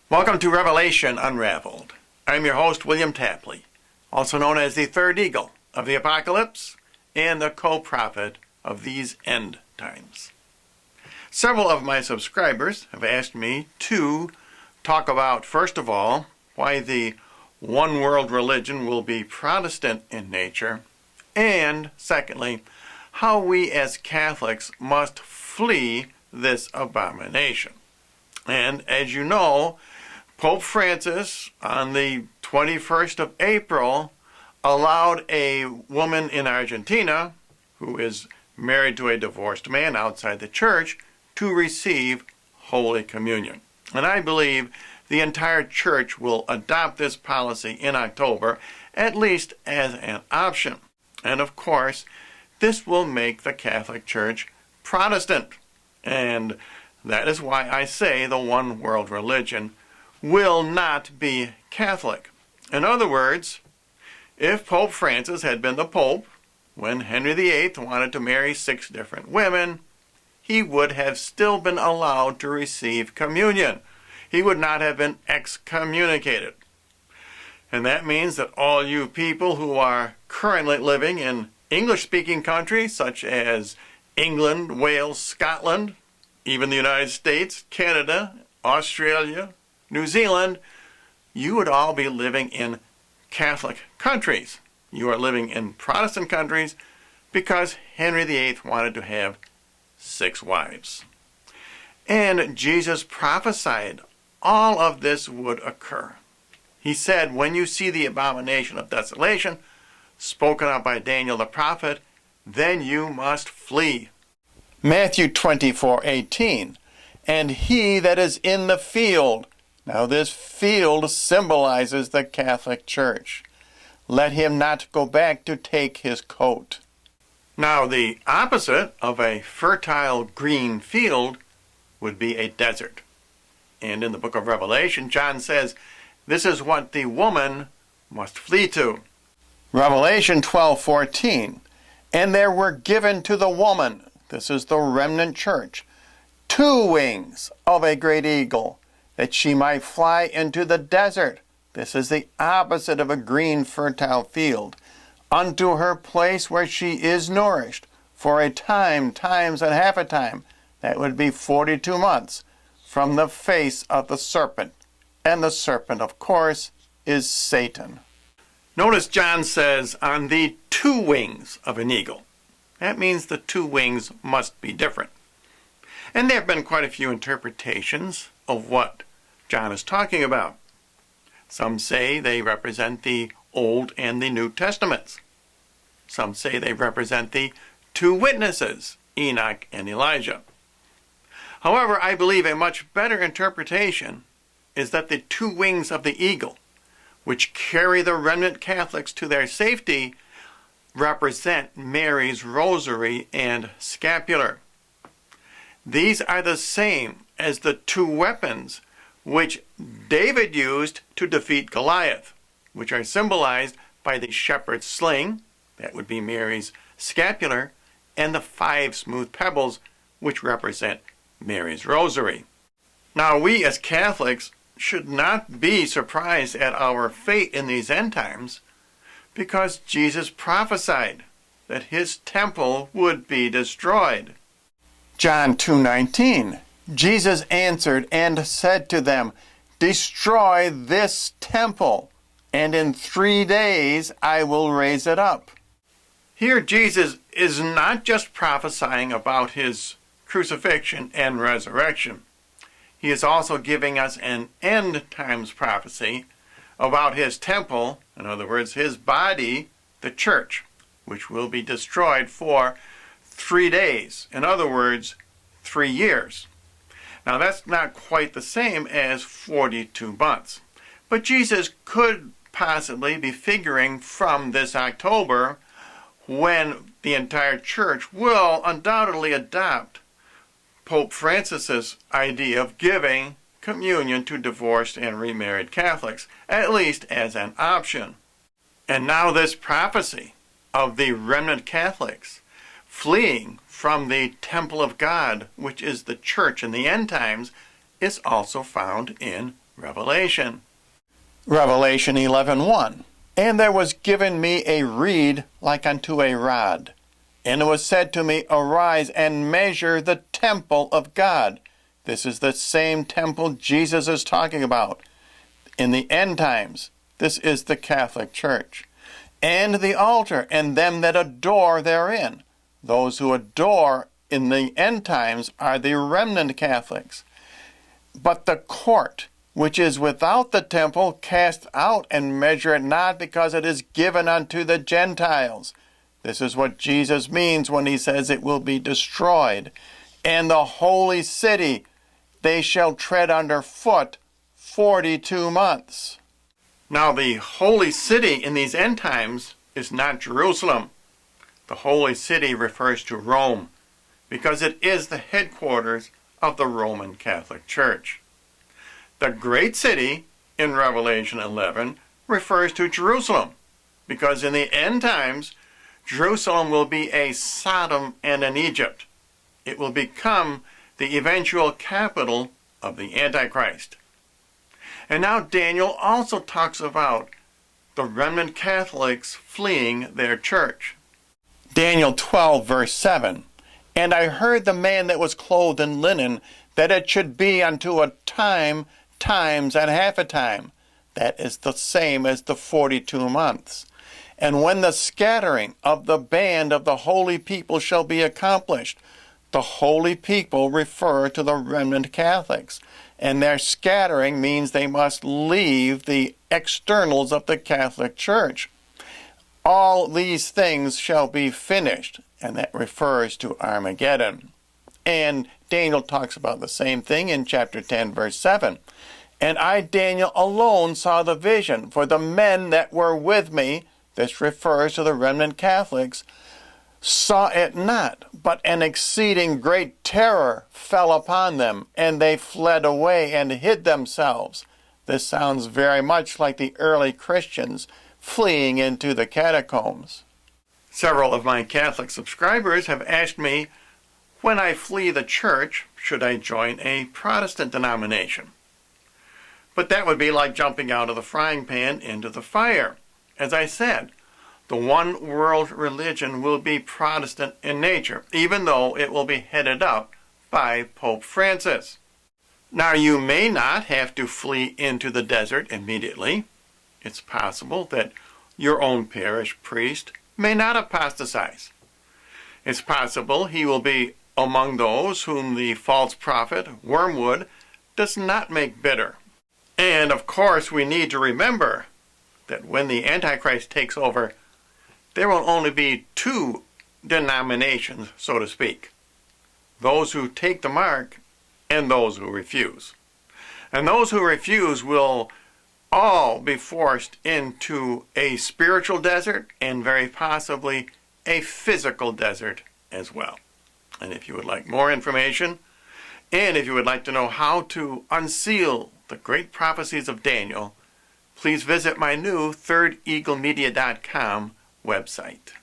Welcome to Revelation Unraveled. I'm your host, William Tapley, also known as the third eagle of the apocalypse and the co-prophet of these end times. Several of my subscribers have asked me to talk about, first of all, why the one world religion will be Protestant in nature, and secondly, how we as Catholics must flee this abomination. And as you know, Pope Francis, on the 21st of April, allowed a woman in Argentina, who is married to a divorced man outside the church, to receive Holy Communion. And I believe the entire church will adopt this policy in October, at least as an option. And of course, this will make the Catholic Church Protestant. And that is why I say the one world religion will not be Catholic. In other words, if Pope Francis had been the Pope when Henry VIII wanted to marry 6 different women, he would have still been allowed to receive communion. He would not have been excommunicated. And that means that all you people who are currently living in English-speaking countries such as England, Wales, Scotland, even the United States, Canada, Australia, New Zealand, you would all be living in Catholic countries. You are living in Protestant countries because Henry VIII wanted to have 6 wives. And Jesus prophesied all of this would occur. He said, when you see the abomination of desolation, spoken of by Daniel the prophet, then you must flee. Matthew 24:18, and he that is in the field. Now this field symbolizes the Catholic Church. Let him not go back to take his coat. Now the opposite of a fertile green field would be a desert. And in the book of Revelation, John says, this is what the woman must flee to. Revelation 12:14, and there were given to the woman, this is the remnant church, 2 wings of a great eagle, that she might fly into the desert. This is the opposite of a green, fertile field, unto her place where she is nourished, for a time, times and half a time, that would be 42 months, from the face of the serpent. And the serpent, of course, is Satan. Notice John says, on the 2 wings of an eagle. That means the 2 wings must be different. And there have been quite a few interpretations of what John is talking about. Some say they represent the Old and the New Testaments. Some say they represent the 2 witnesses, Enoch and Elijah. However, I believe a much better interpretation is that the 2 wings of the eagle, which carry the remnant Catholics to their safety, represent Mary's rosary and scapular. These are the same as the 2 weapons which David used to defeat Goliath, which are symbolized by the shepherd's sling, that would be Mary's scapular, and the 5 smooth pebbles, which represent Mary's rosary. Now, we as Catholics should not be surprised at our fate in these end times, because Jesus prophesied that his temple would be destroyed. John 2:19, Jesus answered and said to them, destroy this temple, and in 3 days I will raise it up. Here Jesus is not just prophesying about his crucifixion and resurrection. He is also giving us an end times prophecy about his temple, in other words, his body, the church, which will be destroyed for 3 days. In other words, 3 years. Now that's not quite the same as 42 months. But Jesus could possibly be figuring from this October when the entire church will undoubtedly adopt Pope Francis's idea of giving communion to divorced and remarried Catholics, at least as an option. And now this prophecy of the remnant Catholics fleeing from the temple of God, which is the church in the end times, is also found in Revelation. Revelation 11:1. And there was given me a reed like unto a rod, and it was said to me, Arise and measure the temple of God. This is the same temple Jesus is talking about. In the end times, this is the Catholic Church. And the altar, and them that adore therein. Those who adore in the end times are the remnant Catholics. But the court, which is without the temple, cast out and measure it not, because it is given unto the Gentiles. This is what Jesus means when he says it will be destroyed. And the holy city they shall tread under foot 42 months. Now the holy city in these end times is not Jerusalem. The holy city refers to Rome, because it is the headquarters of the Roman Catholic Church. The great city in Revelation 11 refers to Jerusalem, because in the end times, Jerusalem will be a Sodom and an Egypt. It will become the eventual capital of the Antichrist. And now Daniel also talks about the remnant Catholics fleeing their church. Daniel 12, verse 7. And I heard the man that was clothed in linen, that it should be unto a time, times, and half a time. That is the same as the 42 months. And when the scattering of the band of the holy people shall be accomplished, the holy people refer to the remnant Catholics. And their scattering means they must leave the externals of the Catholic Church. All these things shall be finished, and that refers to Armageddon. And Daniel talks about the same thing in chapter 10, verse 7. And I, Daniel, alone saw the vision, for the men that were with me, this refers to the remnant Catholics, saw it not, but an exceeding great terror fell upon them, and they fled away and hid themselves. This sounds very much like the early Christians fleeing into the catacombs. Several of my Catholic subscribers have asked me, when I flee the church, should I join a Protestant denomination? But that would be like jumping out of the frying pan into the fire. As I said, the one world religion will be Protestant in nature, even though it will be headed up by Pope Francis. Now, you may not have to flee into the desert immediately. It's possible that your own parish priest may not apostatize. It's possible he will be among those whom the false prophet, Wormwood, does not make bitter. And, of course, we need to remember that when the Antichrist takes over, there will only be two denominations, so to speak. Those who take the mark and those who refuse. And those who refuse will all be forced into a spiritual desert and very possibly a physical desert as well. And if you would like more information, and if you would like to know how to unseal the great prophecies of Daniel, please visit my new thirdeaglemedia.com website.